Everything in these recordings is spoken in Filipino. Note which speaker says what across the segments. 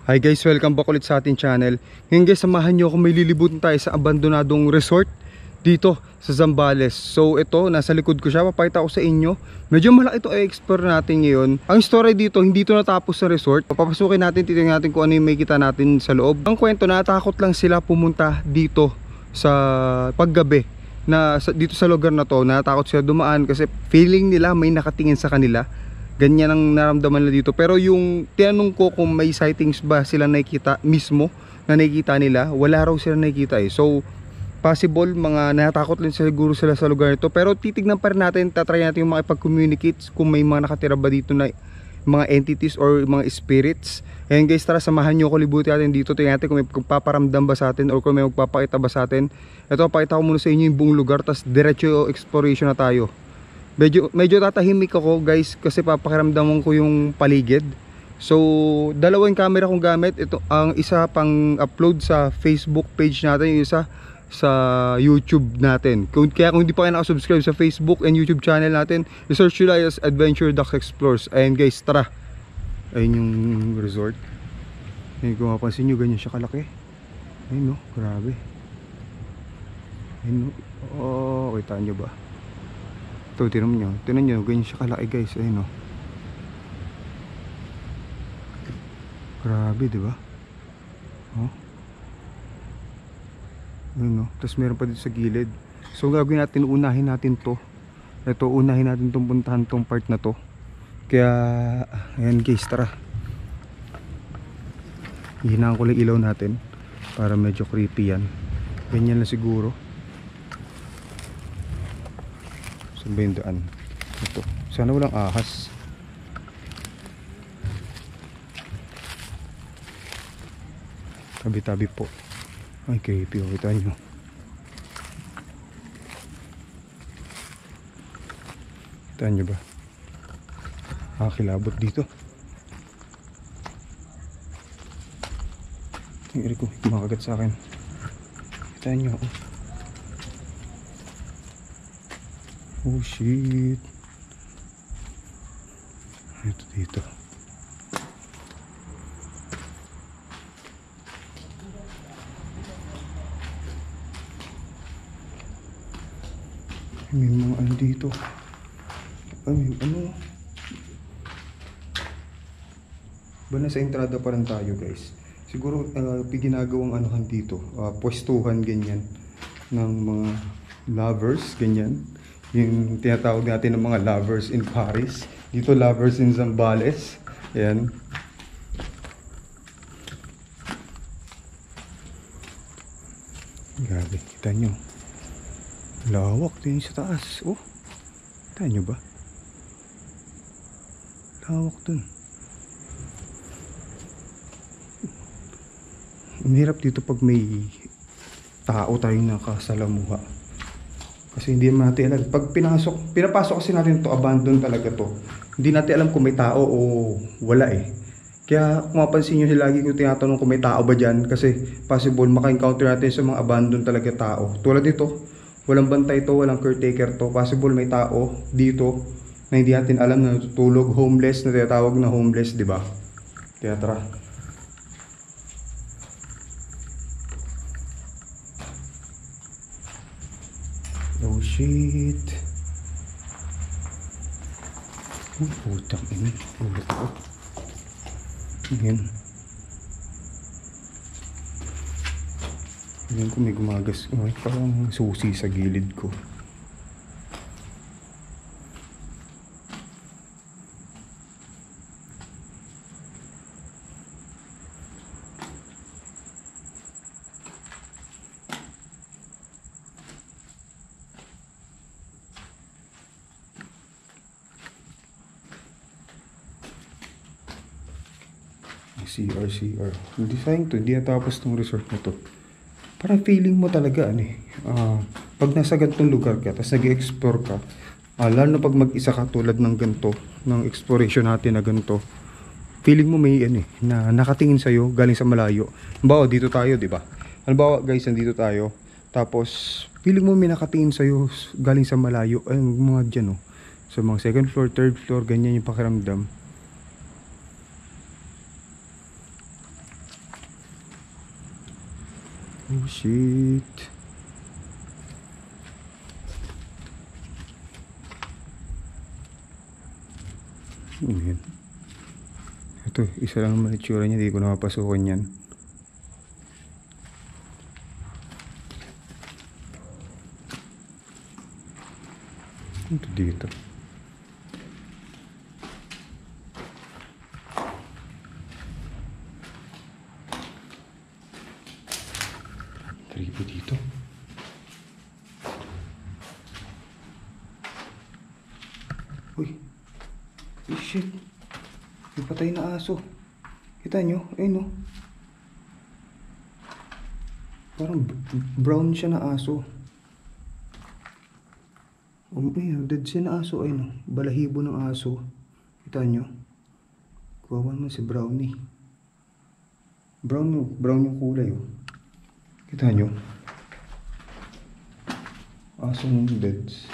Speaker 1: Hi guys, welcome back ulit sa ating channel. Ngayon guys, samahan nyo ako, may lilibutan tayo sa abandonadong resort dito sa Zambales. So ito, nasa likod ko siya, papakita ko sa inyo. Medyo malaki ito i-explore natin ngayon. Ang story dito, hindi ito natapos sa resort. Papapasukin natin, titingnan natin kung ano yung may kita natin sa loob. Ang kwento, natakot lang sila pumunta dito sa paggabi. Dito sa lugar na to, natakot sila dumaan kasi feeling nila may nakatingin sa kanila. Ganyan ang naramdaman nila dito. Pero yung tinanong ko kung may sightings ba sila nakikita mismo na nakikita nila, wala raw sila nakikita eh. So possible mga natakot din siguro sila sa lugar nito. Pero titignan pa rin natin, tatry natin yung makipag-communicate kung may mga nakatira ba dito na mga entities or mga spirits. Ayan guys, tara samahan nyo ako, libutin natin dito. Tingnan natin kung may magpaparamdam ba sa atin or kung may magpapakita ba sa atin. Ito, pakita ko muna sa inyo yung buong lugar, tas diretso exploration na tayo. Medyo tatahimik ako guys kasi papakiramdaman ko yung paligid. So dalawang camera kong gamit. Ito ang isa pang upload sa Facebook page natin, yung isa sa YouTube natin. Kaya kung hindi pa kayo nakasubscribe sa Facebook and YouTube channel natin, i-search nyo lang as Adventure Ducks Explores. Ayan guys, tara. Ayun yung resort. Ayun, kung mapansin nyo, ganyan siya kalaki. Ayun no, grabe. Ayun no. Oh, kita nyo ba? Ito, tinan nyo, ganyan siya kalaki guys. Ayun o. Grabe, diba? Oh. Ayun o. Tapos meron pa dito sa gilid. So gagawin natin, unahin natin to. Ito, unahin natin itong puntahan tong part na to. Kaya, ayan guys, tara. Hihinaan ko lang ilaw natin para medyo creepy yan. Ganyan lang siguro. Saan ba yung daan? Ito. Sana walang ahas. Tabi-tabi po. Ay, creepy. Kita nyo. Kita nyo ba? Kilabot dito. Ang iri ko, kumakagat sa akin. Kita nyo. Oh shit. Ito dito. May mga ano dito. Ay, ano? Ba nasa entrada pa rin tayo guys. Siguro ginagawang anuhan dito. Pwestuhan ganyan. Ng mga lovers ganyan. Yung tinatawag natin ng mga lovers in Paris. Dito lovers in Zambales. Ayan. Grabe, kita nyo. Lawak din sa taas. Oh, kita nyo ba? Lawak dun. Ang hirap dito pag may tao tayong nakasalamuha. Kasi hindi natin alam. Pag pinapasok kasi natin to, abandon talaga to. Hindi natin alam kung may tao o wala eh. Kaya kung mapansin nyo, lagi ko tinatanong kung may tao ba dyan. Kasi possible maka-encounter natin sa mga abandon talaga tao. Tulad dito, walang bantay to, walang caretaker to. Possible may tao dito na hindi natin alam na natutulog. Homeless, na tinatawag na homeless, di ba? Kaya tara. Oh shit. Putang ini. Ulit ako. Ayan. Ayan ko may gumagas. Ay, parang susi sa gilid ko. CR. Hindi sayang to, hindi natapos tong resort na to. Parang feeling mo talaga pag nasa ganitong lugar ka, tapos nag-explore ka, lalo na pag mag-isa ka tulad ng ganito, ng exploration natin na ganito, feeling mo may na nakatingin sa'yo galing sa malayo. Halimbawa dito tayo, di ba? Halimbawa guys, nandito tayo, tapos feeling mo may nakatingin sa'yo galing sa malayo, ay mga dyan sa mga second floor, third floor, ganyan yung pakiramdam. Oh shit. Ano yan? Ito, isa lang naman itsura niya, di ko napapasukan yan. Ito dito. Tribo dito. Uy. Uy, shit. May patay na aso. Kita nyo? Ayun, no? Parang brown siya na aso. Dead siya na aso. Ayun, no? Balahibo ng aso. Kita nyo? Kuwawan mo si Brownie. Brown yung kulay, oh. Kita nyo? Asong deads.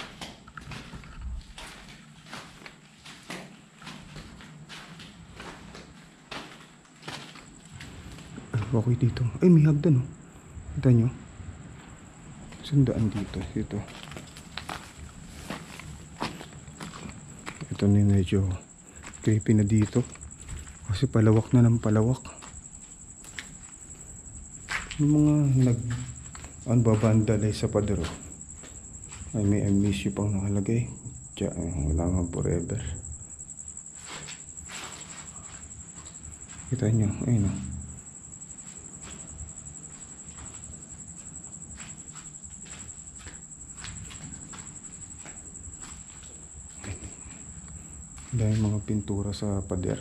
Speaker 1: Okay dito. Ay, may hagdan, oh. Kita nyo? Sandaan dito. Ito. Ito na medyo creepy na dito. Kasi palawak na ng palawak. Yung mga babandalize sa pader, oh. Ay, may I miss you pang nakalagay. Diyan, wala nga forever. Kita nyo? Ayun, oh. Dahil mga pintura sa pader.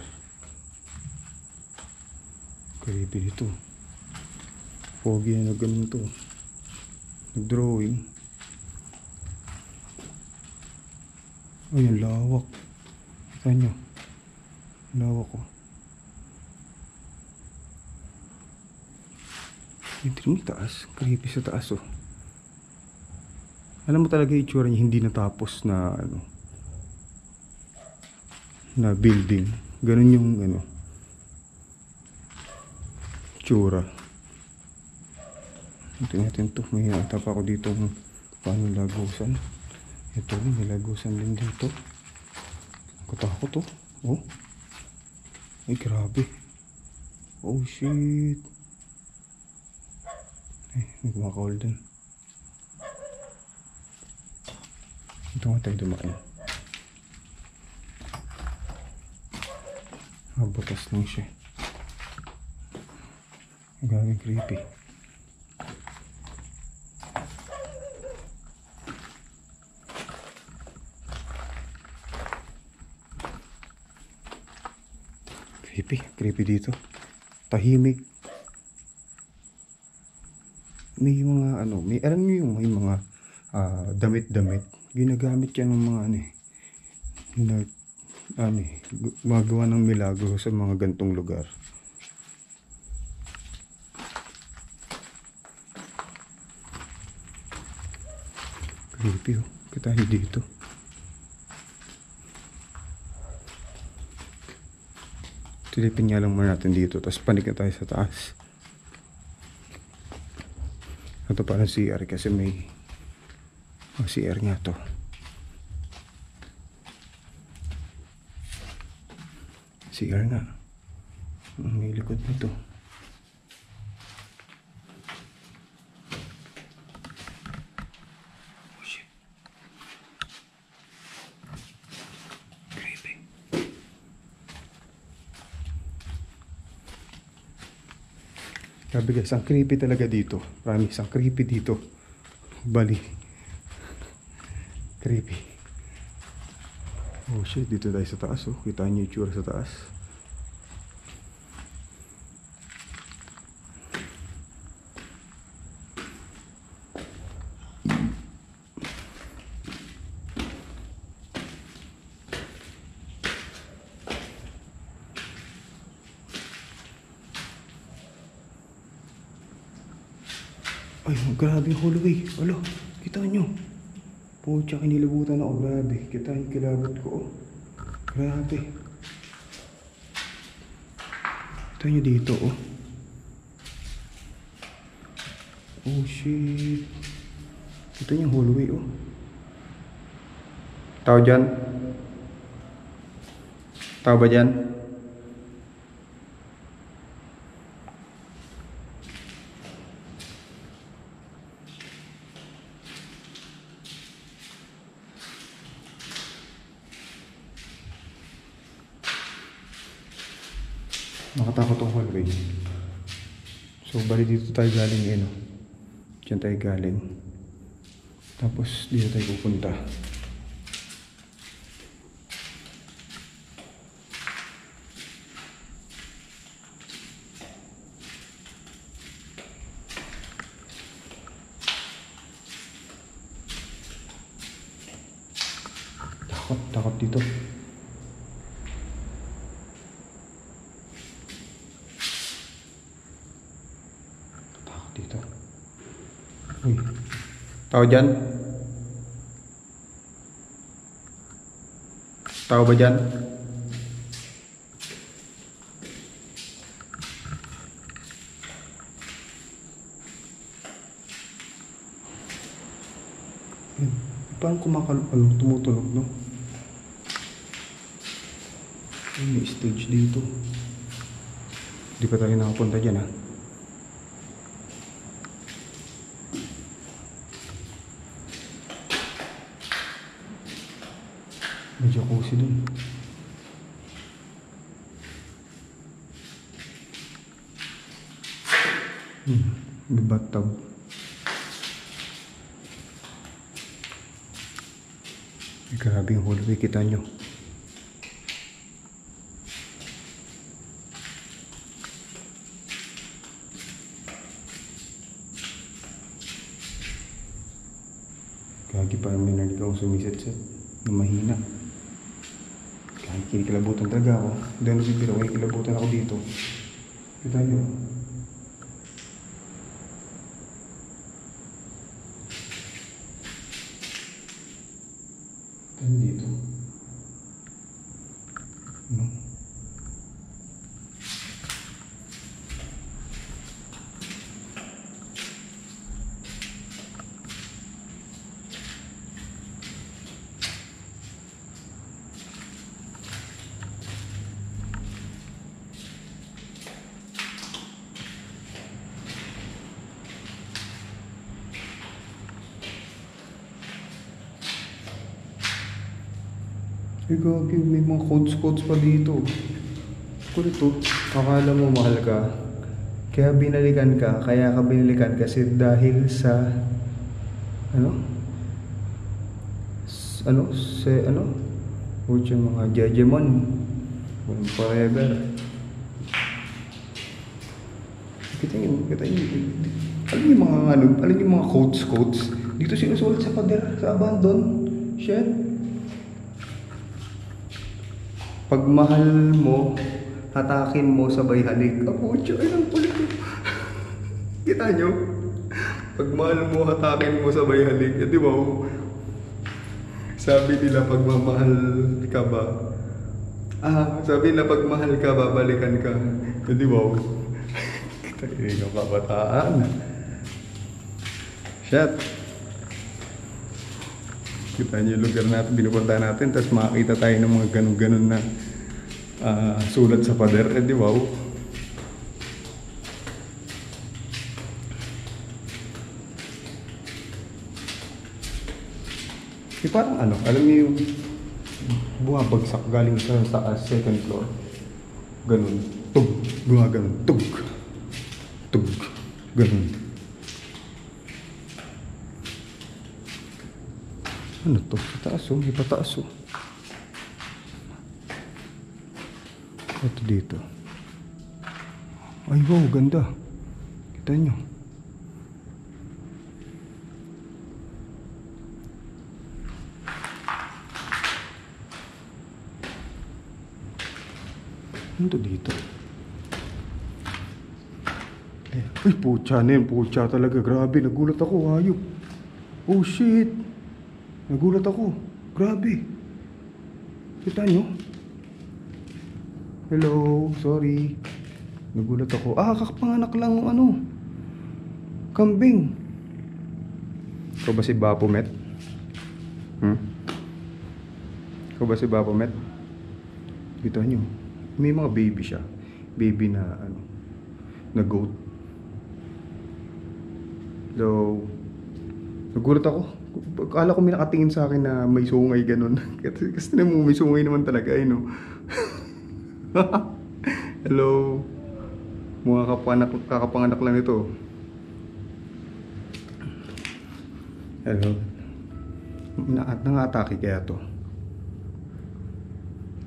Speaker 1: Creepy dito. Pogi na ganun to. Nag-drawing. Ay, yung lawak. Kita nyo? Lawak ko. Yung taas. Creepy sa taas, oh. Alam mo talaga yung itsura niya, hindi natapos na ano, na building. Ganun yung ano, itsura. Tingnan natin to. May atap ako dito ng paano lagusan. Ito, may lagusan din dito. Katakot to. Oh. Ay, grabe. Oh shit. Ay, nagmakawal din. Ito nga tayo dumaan. Butas lang siya. Gawing creepy. Creepy dito. Tahimik. May mga ano, may alam niyo yung may mga damit-damit. Ginagamit yan ng mga magawa ng milagro sa mga gantong lugar. Creepy, oh. Kita niyo dito. Silipin nga lang muna natin dito, tapos panik na tayo sa taas. Ito pala CR kasi may CR nga to. CR nga. May likod nito. Oh shit. Creepy. Sabi guys, ang creepy talaga dito. Promise, ang creepy dito. Bali. Creepy. Oh shit, dito tayo sa taas, oh. Kita niyo yung itsura sa taas. Ay, grabe yung hallway. Alo, kita nyo. Pucha, kinilabutan ako. Grabe. Kita nyo kilabot ko. Oh. Grabe. Kita nyo dito, oh. Oh shit. Ito yung hallway oh. Tao dyan? Tao ba dyan? Nakatakot ang hallway. So bali dito tayo galing eh no. Diyan tayo galing. Tapos dito tayo pupunta. Takot dito. Takot dito. Uy. Tao dyan? Tao ba dyan? Parang tumutunog, no? Ay, may stage dito. Hindi pa tayo nakapunta dyan, ha? May jacuzzi dun. May bathtub. Grabe yung hallway, kita nyo. Kagi parang may narinig akong sumiset-set na mahina. Kaya kinikilabutan talaga ako. Hindi ako nagbibiro, kinikilabutan ako dito. Kita nyo. Dito. No? Ay gagi, may mga codes pa dito. Kulit to, akala mo mahal ka. Kaya binalikan ka, kaya ka binalikan kasi dahil sa Huwag yung mga judgment. Walang forever. Kita nyo. Alam yung mga codes. Dito sinusulat sa pader, sa abandon. Shit. Pag mahal mo, hatakin mo sabay halik. Ako, ay lang pala. Kita nyo? Pag mahal mo, hatakin mo sabay halik. Eh, di ba? Sabi nila pag mamahal ka ba? Sabi nila pag mahal ka, babalikan ka. Eh, di ba? Kita yung kabataan. Shit. Kita nyo yung lugar natin, binupunta natin, tapos makakita tayo ng mga ganun-ganun na sulat sa pader. Eh, di wow. Parang alam niyo yung bumabagsak galing sa taas, second floor. Ganun. Tug. Gumaganon. Tug. Ganun. Ano to? Pataas oh. May pataas oh. Ito dito. Ay wow, ganda. Kita nyo. Ano to dito? Ay, pucha na yun. Pucha talaga. Grabe, nagulat ako. Hayop. Oh shit. Nagulat ako. Grabe. Kita nyo? Hello. Sorry. Nagulat ako. Kakapanganak lang Kambing. Ikaw ba si Baphomet? Ikaw ba si Baphomet? Kita nyo, may mga baby siya. Baby na ano, na goat. So, nagulat ako. Akala ko may nakatingin sa akin na may sungay ganun. Kasi naman may sungay naman talaga, eh, no? Hello. Mga kakapanganak lang ito. Hello. Nang-atake kaya to.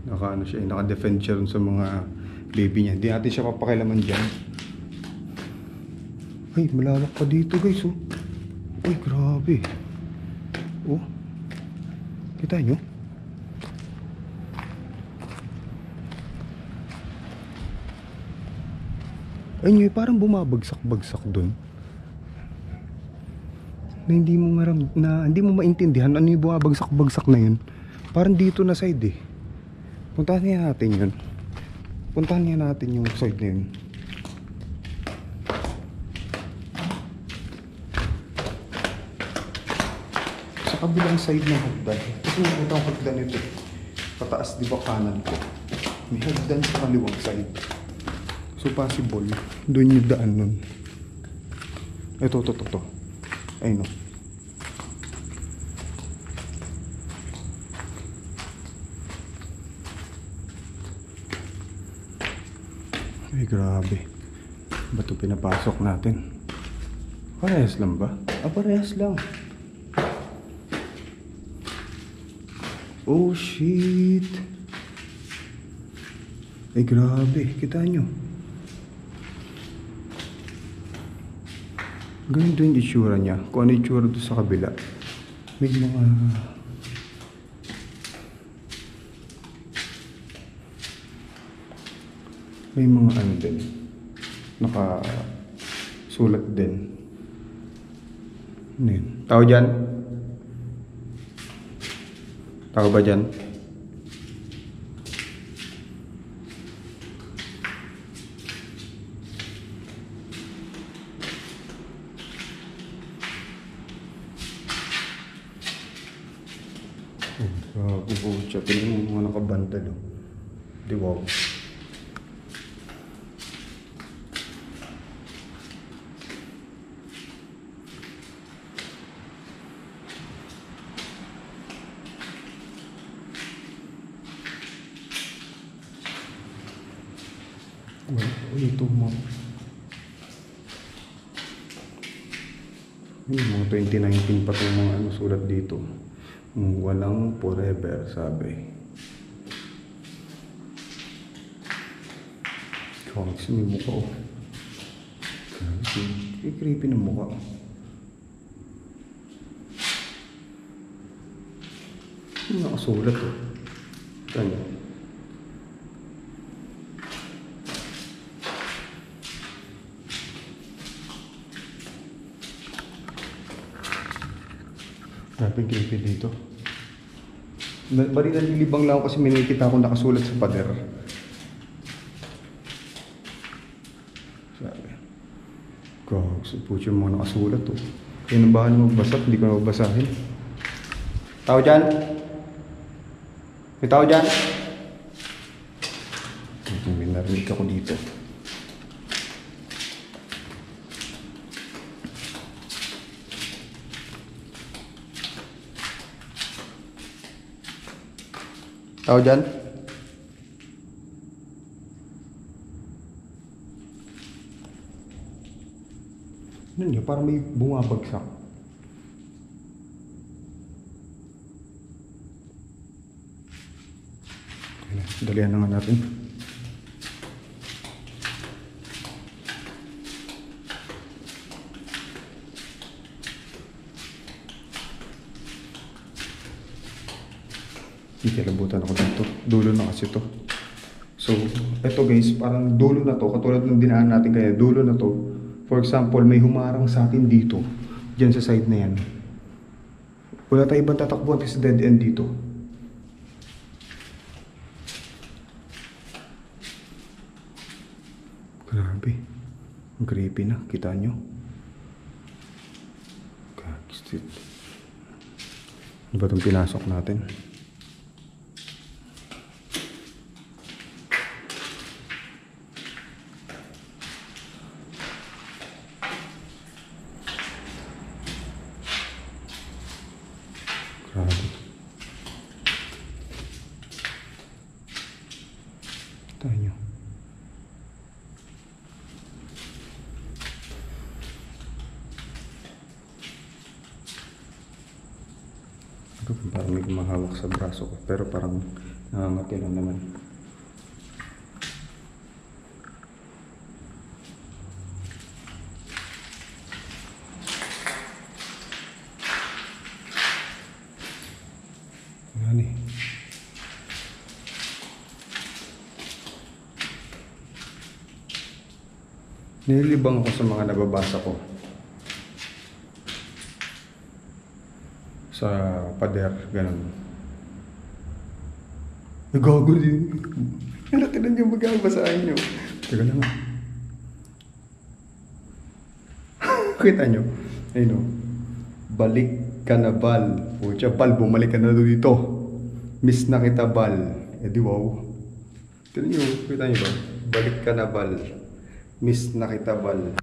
Speaker 1: Naka-ano siya, naka-defend siya sa mga baby niya. Hindi natin siya papakilaman dyan. Ay, malalak pa dito guys, oh. Uy, grabe. Oh. Kita nyo? Ay nyo, parang bumabagsak-bagsak dun. Na hindi mo hindi mo maintindihan ano yung bumabagsak-bagsak na yun. Parang dito na side eh. Puntahan niya natin yun. Puntahan niya natin yung side na yun. Sa kabilang side ng hagdan. Kasi nakita ang hagdan ito. Pataas di ba kanan ko. May hagdan sa kaliwang side. So possible, doon yung daan nun. Ito. Ay no. Ay grabe. Ba't ito pinapasok natin? Parehas lang ba? Parehas lang. Oh shit. Ay grabe, kita nyo. Ganito yung itsura niya. Kung ano yung itsura doon sa kabila. May mga... May mga ano din. Nakasulat din. Ano yun? Tao dyan? Tao ba dyan? Siya, tingnan mo mga nakabandal, oh. Di wow. Ito mo. Mga 2019 pa itong mga ano sulat dito. Walang forever, sabi. Comics may mukha, oh. Creepy ng mukha. Nakasulat, oh. Kanya. Grabe creepy dito. Bali nalilibang lang ako kasi may nakikita akong nakasulat sa pader. Sabi. Gogs, pucho yung mga nakasulat, oh. Kaya nang bahan na magbasa, hindi ko na magbasahin. Tao dyan? May tao dyan? May narinig ako dito. Tao dyan? Ano niya? Parang may bumabagsak. Dalihan naman natin. Kilabutan ako dito. Dulo na kasi to. So, eto guys, parang dulo na to. Katulad ng dinaan natin kaya, dulo na to. For example, may humarang sa atin dito. Diyan sa side na yan. Wala tayong ibang tatakbuhan kasi dead end dito. Grabe. Ang creepy na. Kita nyo. Shit. Ano ba itong pinasok natin? Grabe. Tayo nyo. Parang may kumahawak sa braso ko, pero parang nangangati lang naman. Yan eh. Nililibang ako sa mga nababasa ko sa pader, ganun. Nagago din. Ano, tinan nyo, magbabasahin nyo. Teka lang nga. Kita nyo? Ayun o. Balik ka na, Bal. Pucha, Bal, bumalik ka na dito. Miss na kita, Bal. Eh di wow. Tinan nyo, kita nyo ba? Balik ka na, Bal. Miss na kita, Bal.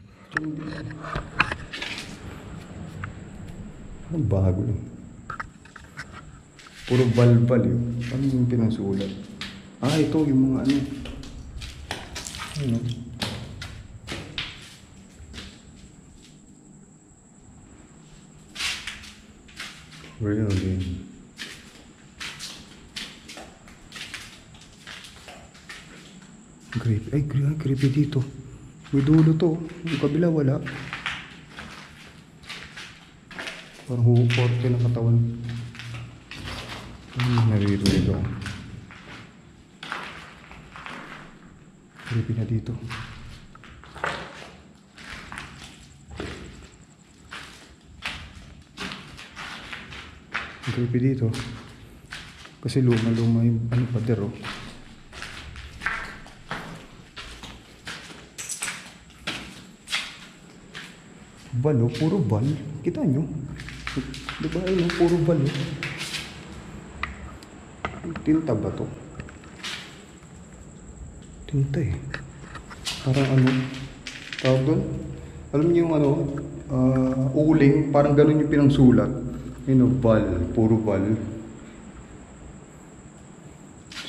Speaker 1: Ang bago lang. Puro balbal yun. Ano yung pinasulat? Ah, ito yung mga ano. Ano? Real game. Creepy. Ay, creepy dito. May dulo to. Yung kabila wala. Parang huporte ng katawan. Naririnig ako. Creepy na dito. Creepy dito. Kasi luma-luma yung ano pader oh. Bal oh, puro bal. Kita nyo? Diba ayun, puro bal oh. Tinta ba to? Tinta eh. Parang ano, tawag doon? Alam niyo yung ano, uling, parang ganun yung pinangsulat. Yun o, bal, puro bal.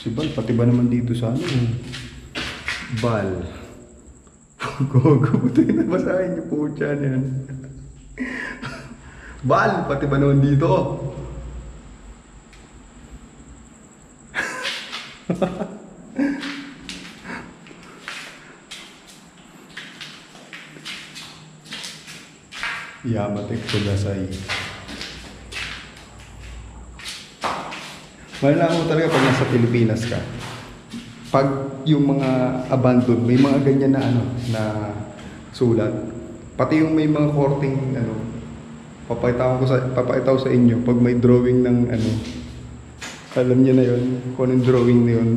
Speaker 1: Si bal, pati ba naman dito sa ano? Bal. Gogo, ito yung nabasahin niyo po dyan yan. Bal, pati ba naman dito? Yamatek Kudasai. Malalaman mo talaga pag nasa Pilipinas ka. Pag yung mga abandoned, may mga ganyan na ano, na sulat. Pati yung may mga korting ano, papakita ko sa inyo pag may drawing ng ano. Alam niyo na yun, kung anong drawing na yun.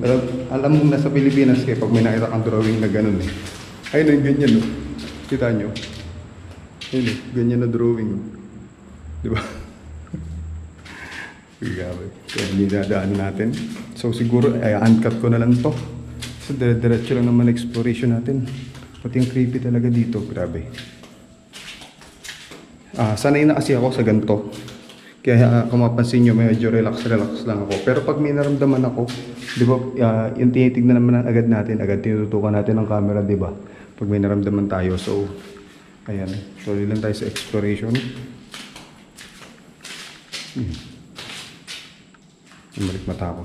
Speaker 1: Alam mo nasa Pilipinas kayo pag may nakita kang drawing na ganun eh. Ayun yung ganyan no. Kita nyo? Ayun eh, ganyan na drawing. Diba? Grabe. Kaya dinadaan natin. So siguro, uncut ko na lang to. So dire-diretso lang naman exploration natin. Pati yung creepy talaga dito. Grabe. Sanay na kasi ako sa ganito. Kaya kung mapansin nyo, medyo relax lang ako. Pero pag may naramdaman ako, di ba, yung tinitignan naman agad natin, agad tinututukan natin ng camera, di ba? Pag may naramdaman tayo. So, ayan. Tuloy lang tayo sa exploration. Balik mata ko.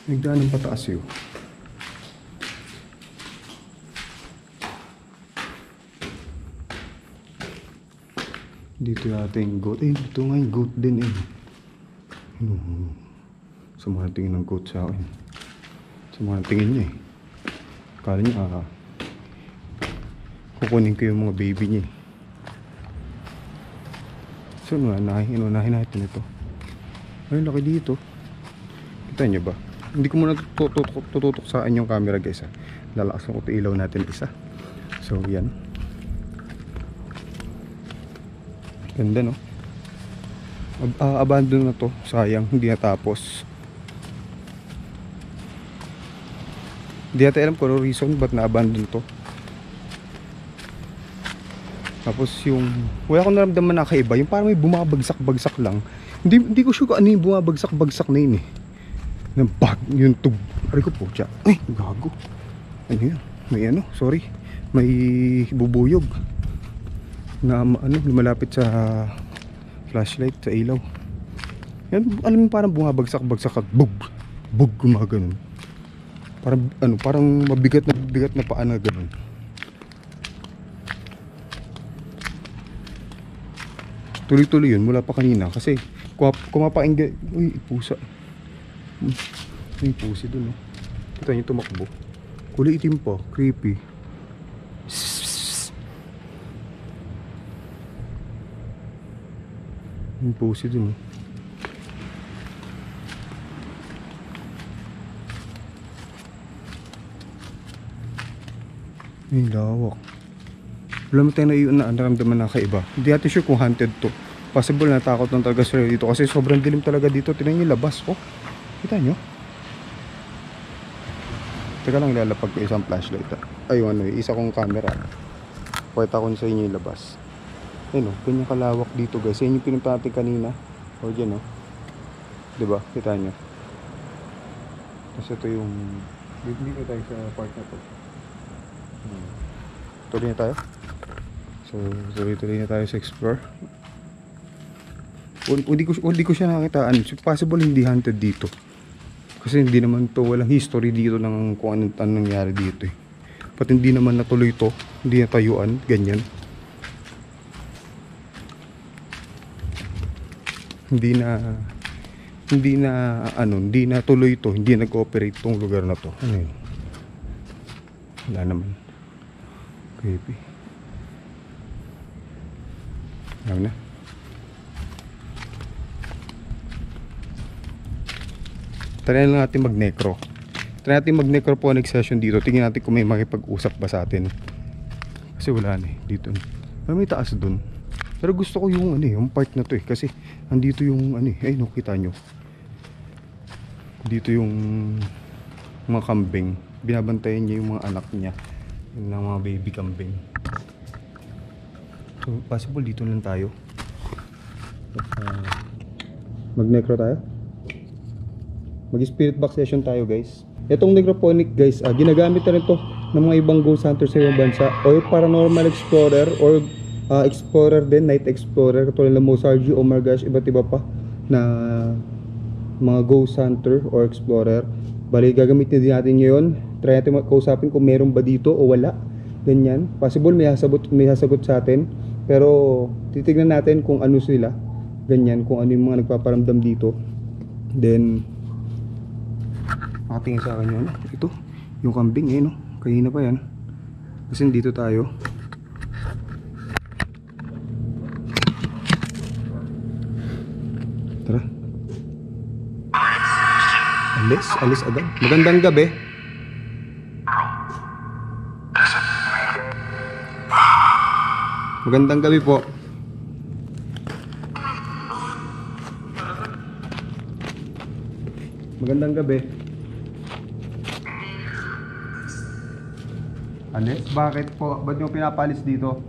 Speaker 1: Nagdaan ng pataas yun. Dito natin goat. Eh, ito nga yung goat din eh. Sa mga tingin ng goat sa akin. Sa mga tingin niya eh. Akala niya kukunin ko yung mga baby niya eh. So unahin natin ito. Ay, laki dito. Kita niyo ba? Hindi ko muna tututok sa yung camera guys ha. Lalakasan ko ito ilaw natin isa. So yan. Ganda no. Abandon na to. Sayang, hindi natapos. Hindi natin alam kung ano reason ba't na-abandon to. Tapos yung wala akong naramdaman na kaiba, yung parang may bumabagsak-bagsak lang. Hindi ko sure kung ano yung bumabagsak-bagsak na yun eh. Ng bag, yung tube. Aray ko po siya. Ay, gago. Ano yun? May ano, sorry. May bubuyog na ano, lumalapit sa flashlight, sa ilaw. Yan, alam mo parang bumabagsak-bagsak at bug. Bug, gumagano'n. Parang ano, parang mabigat na paa na gano'n. Tuloy-tuloy yun mula pa kanina kasi kumapainggan. Uy, pusa. May pusi dun, oh. Kita niyo tumakbo. Kulay itim pa, creepy. May pusi dun, oh. May lawak. Wala mo tayo na naramdaman na kaiba. Hindi natin sure kung haunted to. Possible na takot lang talaga sila dito kasi sobrang dilim talaga dito. Tingnan nyo yung labas. Oh, kita nyo? Teka lang, lalapag ko isang flashlight. Ay, ano, isa kong camera. Pakita ko sa inyo yung labas. Ayun o, ganyan kalawak dito guys. Yan yung pinunta natin kanina. O dyan o. Diba? Kita nyo. Tapos ito yung dito tayo sa part na to. Tuloy na tayo. So, tuloy na tayo sa explore. Hindi ko siya nakitaan. Possible hindi haunted dito. Kasi hindi naman to, walang history dito ng kung anong nangyari dito eh. Pat hindi naman natuloy to, hindi natayuan, ganyan. Hindi na tuloy to, hindi nag-ooperate tong lugar na to. Ano yun? Wala naman. Creepy. Ano na? Try lang natin mag-necro. Try natin mag-necrophonic session dito. Tingnan natin kung may makipag-usap ba sa atin. Kasi wala na eh. Dito. May taas dun. Pero gusto ko yung ano eh, yung part na to eh. Kasi andito yung ano eh. Ay, nakita nyo. Dito yung mga kambing. Binabantayan niya yung mga anak niya. Yung mga baby kambing. So, possible dito lang tayo. Mag-necro tayo. Mag-spirit box session tayo guys. Itong necrophonic guys, ginagamit na rin to ng mga ibang ghost hunters sa ibang bansa. O yung paranormal explorer or explorer din, night explorer. Katulad ng Mosarji, oh my gosh, iba't iba pa na mga ghost hunter or explorer. Bali, gagamitin din natin ngayon. Try natin kausapin kung meron ba dito o wala. Ganyan. Possible may sasagot sa atin. Pero titignan natin kung ano sila. Ganyan, kung ano yung mga nagpaparamdam dito. Then nakatingin sa akin yun. Ito, yung kambing eh no. Kanina pa yan. Kasi dito tayo. Tara. Alis agad. Magandang gabi. Magandang gabi po. Magandang gabi. Alis? Bakit po? Ba't nyo pinapalis dito?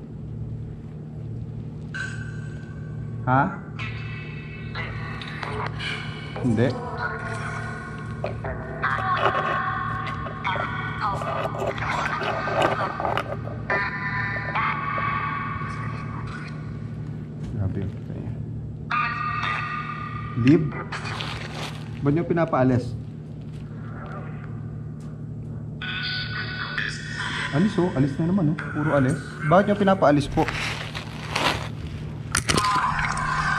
Speaker 1: Ha? Hindi. Grabe yun. Leave? Ba't nyo pinapaalis? Alis oh, alis na naman oh. Puro alis. Bakit nyo pinapaalis po?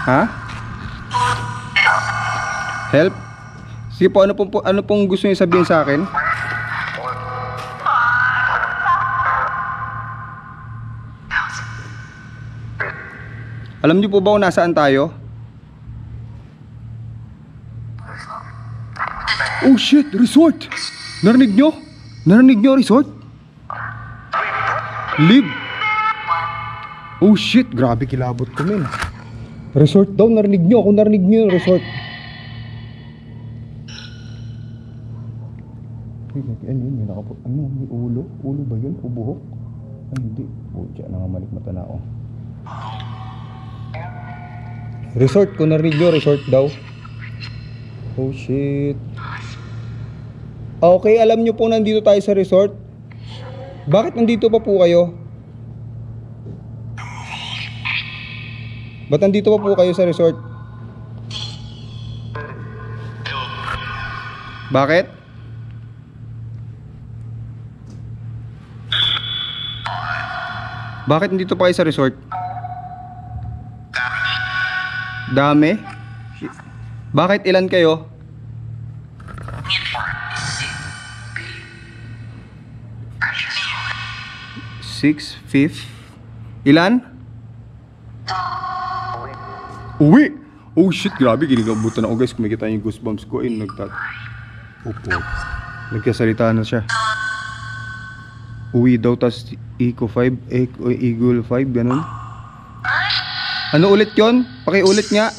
Speaker 1: Ha? Help? Sige po, ano pong gusto niyo sabihin sa akin? Alam niyo po ba kung nasaan tayo? Oh shit, resort! Narinig nyo? Narinig nyo resort? Live. Oh shit, grabe kilabot ko men. Resort daw, narinig nyo. Ako narinig nyo yung resort. Ano yun? May ulo? Ulo ba yun? O buhok? Ay hindi. Pucha, nangamalik mata na ako. Resort, kung narinig nyo, resort daw. Oh shit. Okay, alam nyo po nandito tayo sa resort. Bakit nandito pa po kayo? Ba't nandito pa po kayo sa resort? Bakit? Bakit nandito pa kayo sa resort? Dami? Bakit ilan kayo? Six, fifth. Ilan? Uwi! Oh shit, grabe, ginigabutan ako guys. Kung makita yung goosebumps ko, Opo. Nagkasalita na siya. Uwi daw, tas Eco 5, Eagle 5, ganun. Ano ulit yon? Pakiulit nga.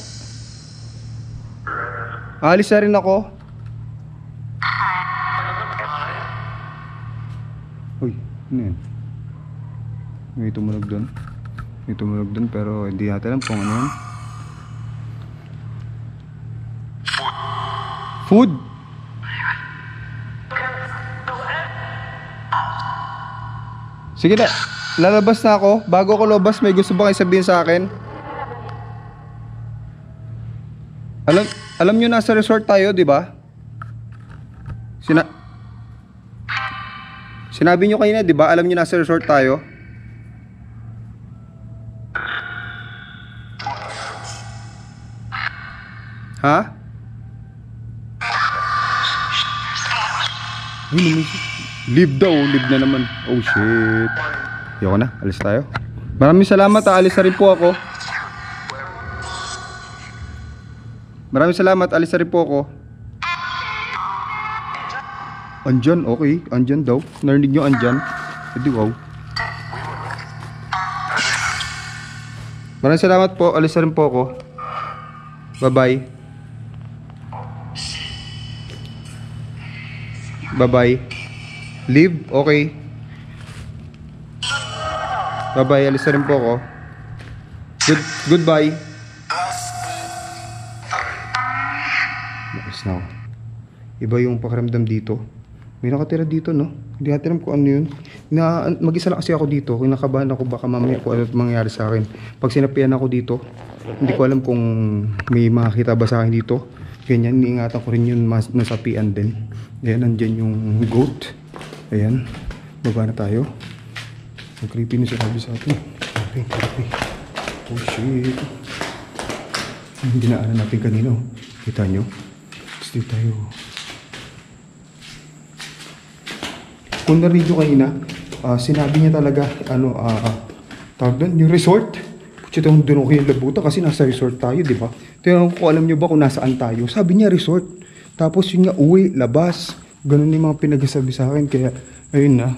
Speaker 1: Alis na rin ako. Uy, ano yan? May tumunog doon. May tumunog doon pero hindi natin alam kung ano yan. Food? Sige na, lalabas na ako. Bago ako labas, may gusto ba kayo sabihin sa akin? Alam nyo nasa resort tayo, di ba? Sinabi nyo kanina, di ba? Alam nyo nasa resort tayo? Ha? Leave daw, leave na naman. Oh shit. Ayoko na, alis tayo. Maraming salamat, alis na rin po ako. Maraming salamat, alis na rin po ako. Andyan, okay, andyan daw. Narinig nyo andyan. Edi wow. Maraming salamat po, alis na rin po ako. Bye bye. Bye bye. Leave, okay. Bye bye, alis na rin po ako. Goodbye. Alis na ako. Iba yung pakiramdam dito. May nakatira dito, no? Hindi natin alam kung ano yun. Mag-isa lang kasi ako dito. Kinakabahan ako baka mamaya kung ano mangyari sa akin. Pag sinapian ako dito, hindi ko alam kung may makakita ba sa akin dito. Ganyan, iniingatan ko rin yun nasapian din. Ayan, nandyan yung goat. Ayan, baba na tayo. Ang creepy na sinabi sa atin. Creepy. Oh shit. Yung dinaanan natin kanina. Kita nyo? Stay tayo. Kung narinig nyo kanina, sinabi niya talaga, tawag doon, yung resort. Putsita kung doon ako yung labuta kasi nasa resort tayo, di ba? Tingnan ko alam nyo ba kung nasaan tayo. Sabi niya resort. Tapos yun nga, uwi, labas. Ganun yung mga pinagsasabi sa akin. Kaya, ayun na,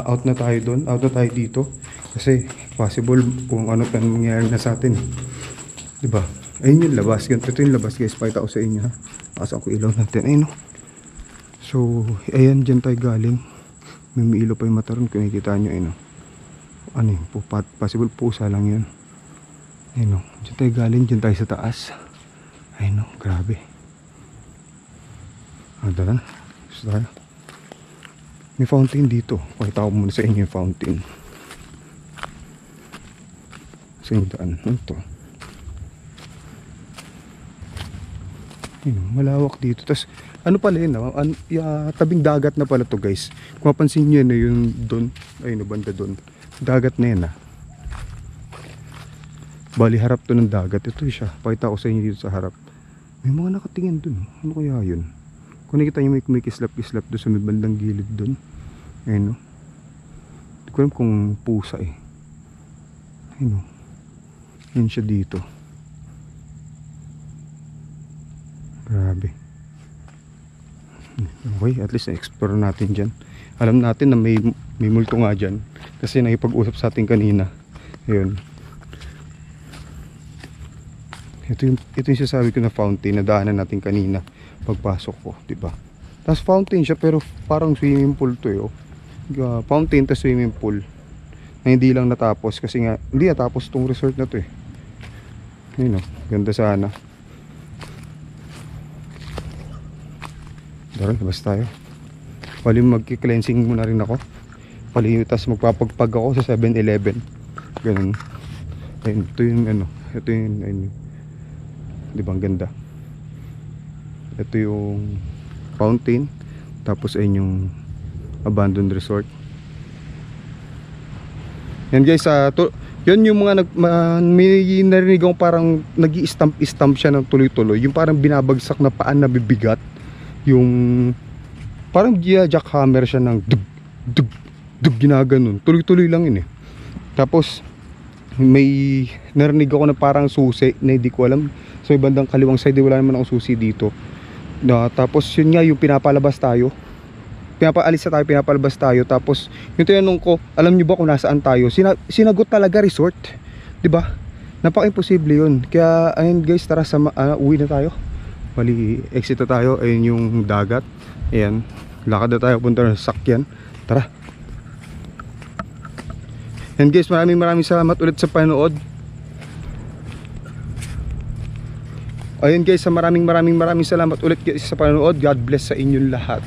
Speaker 1: out na tayo doon. Out na tayo dito. Kasi, possible kung ano pa mangyayari na sa atin. Di ba? Ayun yung labas. Ganito yung labas, guys. Pakita ko sa inyo, ha. Asan ko ilaw natin. Ayun, no? So, ayan, dyan tayo galing. May ilaw pa yung mata ron. Kung nakikita nyo, ayun, no? Ano yun? Possible pusa lang yun. Ayun, no? Dyan tayo galing. Dyan tayo sa taas. Ayun, no? Grabe. Tara na. Gusto tayo. May fountain dito. Pakita ko muna sa inyo yung fountain. Sa inyo daan. Ano ito? Ayun, malawak dito. Tapos, ano pala yun? Tabing dagat na pala to, guys. Kung mapansin nyo na yung doon. Ayun, banda doon. Dagat na yun, ha. Bali, harap to ng dagat. Ito siya. Pakita ko sa inyo dito sa harap. May mga nakatingin doon. Ano kaya yun? Kung nakita nyo may kislap-kislap doon sa may bandang gilid doon. Ayun, no? Hindi ko alam kung pusa eh. Ayun, no? Ayun siya dito. Grabe. Okay, at least na-explore natin dyan. alam natin na may multo nga dyan kasi nakipag-usap sa atin kanina. Ayun. Ito yung sasabi ko na fountain na daanan natin kanina pagpasok ko, diba? Tapos fountain siya pero parang swimming pool to eh. Oh. Fountain tas swimming pool na hindi lang natapos kasi nga hindi natapos tong resort na to eh. Ayun oh, ganda sana. Tara, labas tayo. Pali magki-cleansing muna rin ako. Pali tas magpapagpag ako sa 7-Eleven. Ganun. Ayun, ito yung ano, ito yung ayun. Di ba ang ganda? Ito yung fountain. Tapos ayun yung abandoned resort. Yan guys, yun yung mga may narinig akong parang nag-i-stamp siya ng tuloy-tuloy. Yung parang binabagsak na paan na bibigat. Yung parang jackhammer siya ng dug dug dug, ginaganon. Tuloy-tuloy lang yun eh. Tapos may narinig ako na parang susi na hindi ko alam. So bandang kaliwang side wala naman akong susi dito. Tapos yun nga yung pinapalabas tayo. Pinapaalis na tayo, pinapalabas tayo. Tapos yung tinanong ko, alam nyo ba kung nasaan tayo? Sinagot talaga resort, 'di ba? Napaka-imposible yun. Kaya ayun guys, tara uwi na tayo. Bali exit na tayo. Ayun yung dagat. Ayan, lakad na tayo punta ng sakyan. Tara. And guys, maraming salamat ulit sa panood. Ayun guys, maraming salamat ulit sa panood. God bless sa inyong lahat.